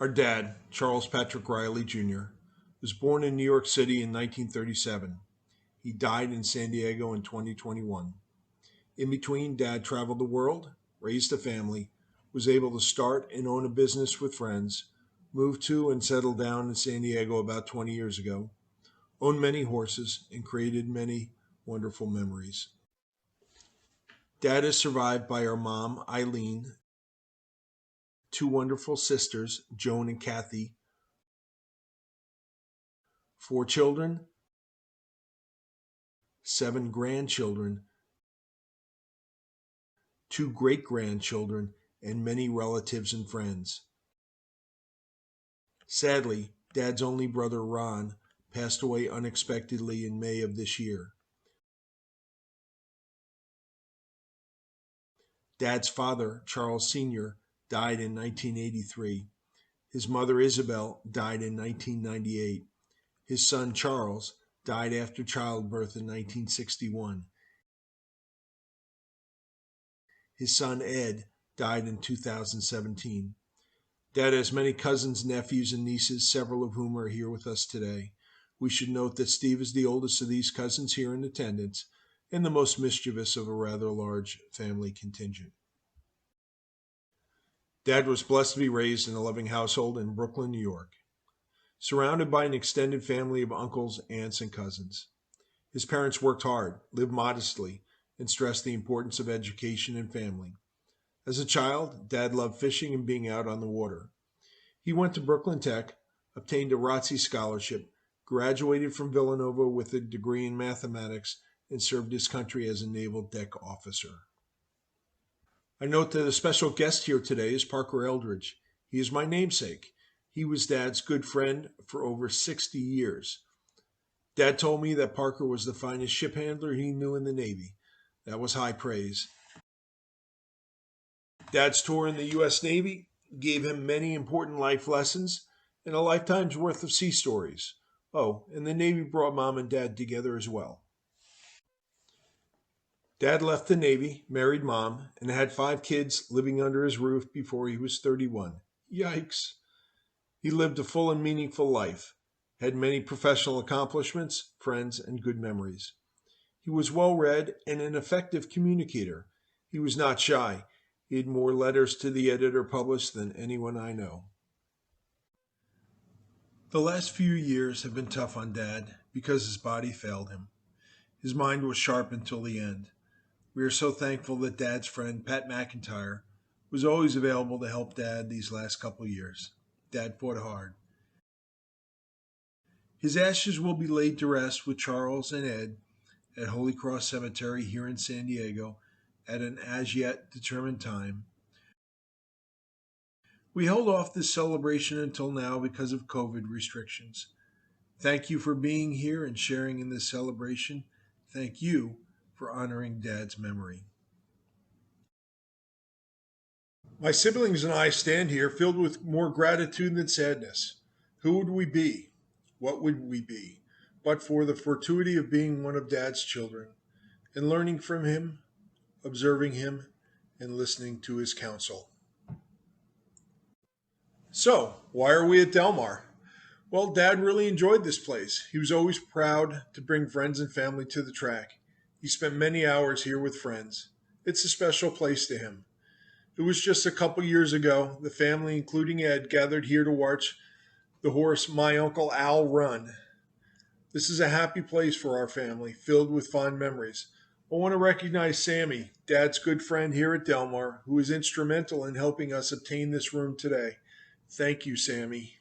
Our dad, Charles Patrick Reilly Jr., was born in New York City in 1937. He died in San Diego in 2021. In between, Dad traveled the world, raised a family, was able to start and own a business with friends, moved to and settled down in San Diego about 20 years ago, owned many horses, and created many wonderful memories. Dad is survived by our mom, Eileen, two wonderful sisters, Joan and Kathy, four children, seven grandchildren, two great grandchildren, and many relatives and friends. Sadly, Dad's only brother, Ron, passed away unexpectedly in May of this year. Dad's father, Charles Sr., died in 1983. His mother, Isabel, died in 1998. His son, Charles, died after childbirth in 1961. His son, Ed, died in 2017. Dad has many cousins, nephews, and nieces, several of whom are here with us today. We should note that Steve is the oldest of these cousins here in attendance and the most mischievous of a rather large family contingent. Dad was blessed to be raised in a loving household in Brooklyn, New York, surrounded by an extended family of uncles, aunts, and cousins. His parents worked hard, lived modestly, and stressed the importance of education and family. As a child, Dad loved fishing and being out on the water. He went to Brooklyn Tech, obtained a ROTC scholarship, graduated from Villanova with a degree in mathematics, and served his country as a naval deck officer. I note that a special guest here today is Parker Eldridge. He is my namesake. He was Dad's good friend for over 60 years. Dad told me that Parker was the finest ship handler he knew in the Navy. That was high praise. Dad's tour in the U.S. Navy gave him many important life lessons and a lifetime's worth of sea stories. Oh, and the Navy brought Mom and Dad together as well. Dad left the Navy, married Mom, and had 5 kids living under his roof before he was 31. Yikes! He lived a full and meaningful life, had many professional accomplishments, friends, and good memories. He was well-read and an effective communicator. He was not shy. He had more letters to the editor published than anyone I know. The last few years have been tough on Dad because his body failed him. His mind was sharp until the end. We are so thankful that Dad's friend, Pat McIntyre, was always available to help Dad these last couple years. Dad fought hard. His ashes will be laid to rest with Charles and Ed at Holy Cross Cemetery here in San Diego at an as-yet determined time. We held off this celebration until now because of COVID restrictions. Thank you for being here and sharing in this celebration. Thank you for honoring Dad's memory. My siblings and I stand here filled with more gratitude than sadness. Who would we be? What would we be but for the fortuity of being one of Dad's children and learning from him, observing him, and listening to his counsel? So, why are we at Del Mar? Well, Dad really enjoyed this place. He was always proud to bring friends and family to the track. He spent many hours here with friends. It's a special place to him. It was just a couple years ago, the family, including Ed, gathered here to watch the horse My Uncle Al run. This is a happy place for our family, filled with fond memories. I want to recognize Sammy, Dad's good friend here at Del Mar, who was instrumental in helping us obtain this room today. Thank you, Sammy.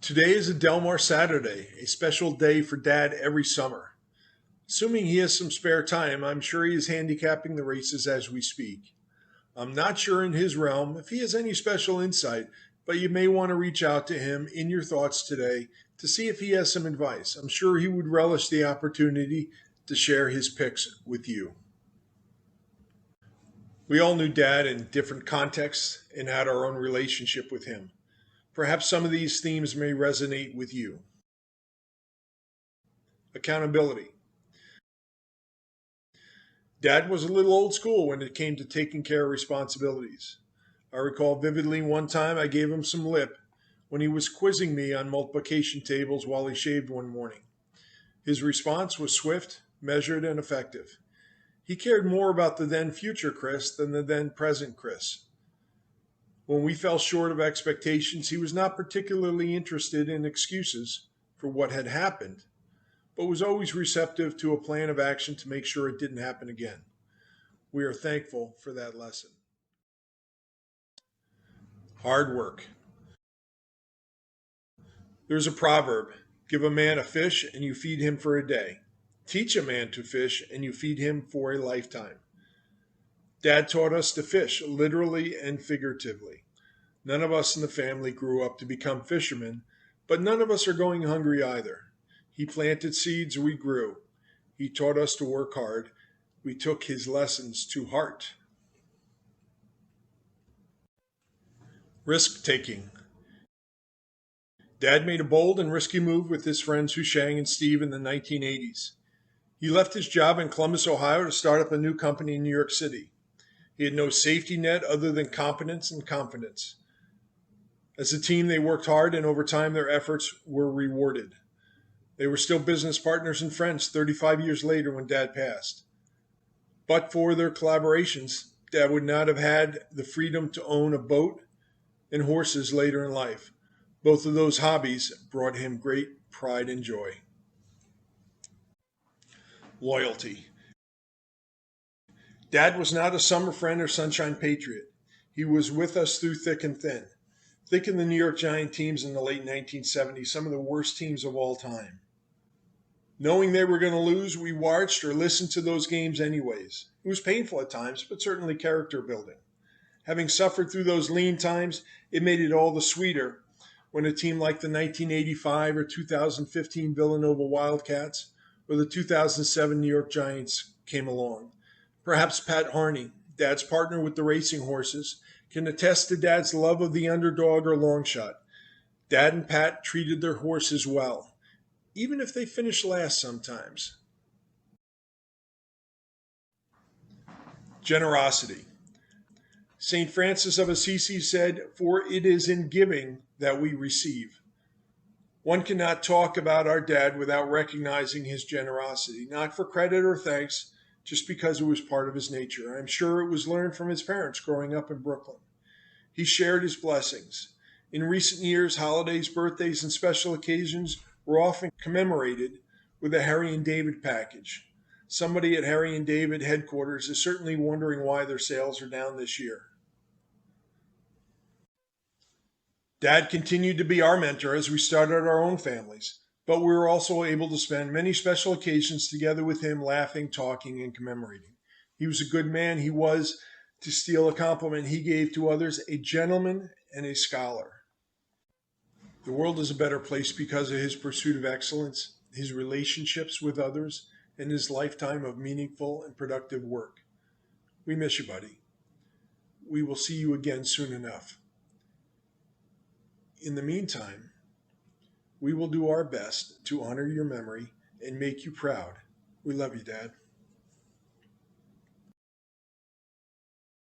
Today is a Del Mar Saturday, a special day for Dad every summer. Assuming he has some spare time, I'm sure he is handicapping the races as we speak. I'm not sure in his realm if he has any special insight, but you may want to reach out to him in your thoughts today to see if he has some advice. I'm sure he would relish the opportunity to share his picks with you. We all knew Dad in different contexts and had our own relationship with him. Perhaps some of these themes may resonate with you. Accountability. Dad was a little old school when it came to taking care of responsibilities. I recall vividly one time I gave him some lip when he was quizzing me on multiplication tables while he shaved one morning. His response was swift, measured, and effective. He cared more about the then future Chris than the then present Chris. When we fell short of expectations, he was not particularly interested in excuses for what had happened, but was always receptive to a plan of action to make sure it didn't happen again. We are thankful for that lesson. Hard work. There's a proverb: give a man a fish and you feed him for a day. Teach a man to fish and you feed him for a lifetime. Dad taught us to fish, literally and figuratively. None of us in the family grew up to become fishermen, but none of us are going hungry either. He planted seeds, we grew. He taught us to work hard. We took his lessons to heart. Risk taking. Dad made a bold and risky move with his friends Hushang and Steve in the 1980s. He left his job in Columbus, Ohio to start up a new company in New York City. He had no safety net other than competence and confidence. As a team, they worked hard, and over time, their efforts were rewarded. They were still business partners and friends 35 years later when Dad passed. But for their collaborations, Dad would not have had the freedom to own a boat and horses later in life. Both of those hobbies brought him great pride and joy. Loyalty. Dad was not a summer friend or sunshine patriot. He was with us through thick and thin. Think of the New York Giant teams in the late 1970s, some of the worst teams of all time. Knowing they were going to lose, we watched or listened to those games anyways. It was painful at times, but certainly character building. Having suffered through those lean times, it made it all the sweeter when a team like the 1985 or 2015 Villanova Wildcats or the 2007 New York Giants came along. Perhaps Pat Harney, Dad's partner with the racing horses, can attest to Dad's love of the underdog or long shot. Dad and Pat treated their horses well, even if they finished last sometimes. Generosity. St. Francis of Assisi said, "For it is in giving that we receive." One cannot talk about our dad without recognizing his generosity, not for credit or thanks, just because it was part of his nature. I'm sure it was learned from his parents growing up in Brooklyn. He shared his blessings. In recent years, holidays, birthdays, and special occasions were often commemorated with a Harry and David package. Somebody at Harry and David headquarters is certainly wondering why their sales are down this year. Dad continued to be our mentor as we started our own families, but we were also able to spend many special occasions together with him, laughing, talking, and commemorating. He was a good man. He was, to steal a compliment he gave to others, a gentleman and a scholar. The world is a better place because of his pursuit of excellence, his relationships with others, and his lifetime of meaningful and productive work. We miss you, buddy. We will see you again soon enough. In the meantime, we will do our best to honor your memory and make you proud. We love you, Dad.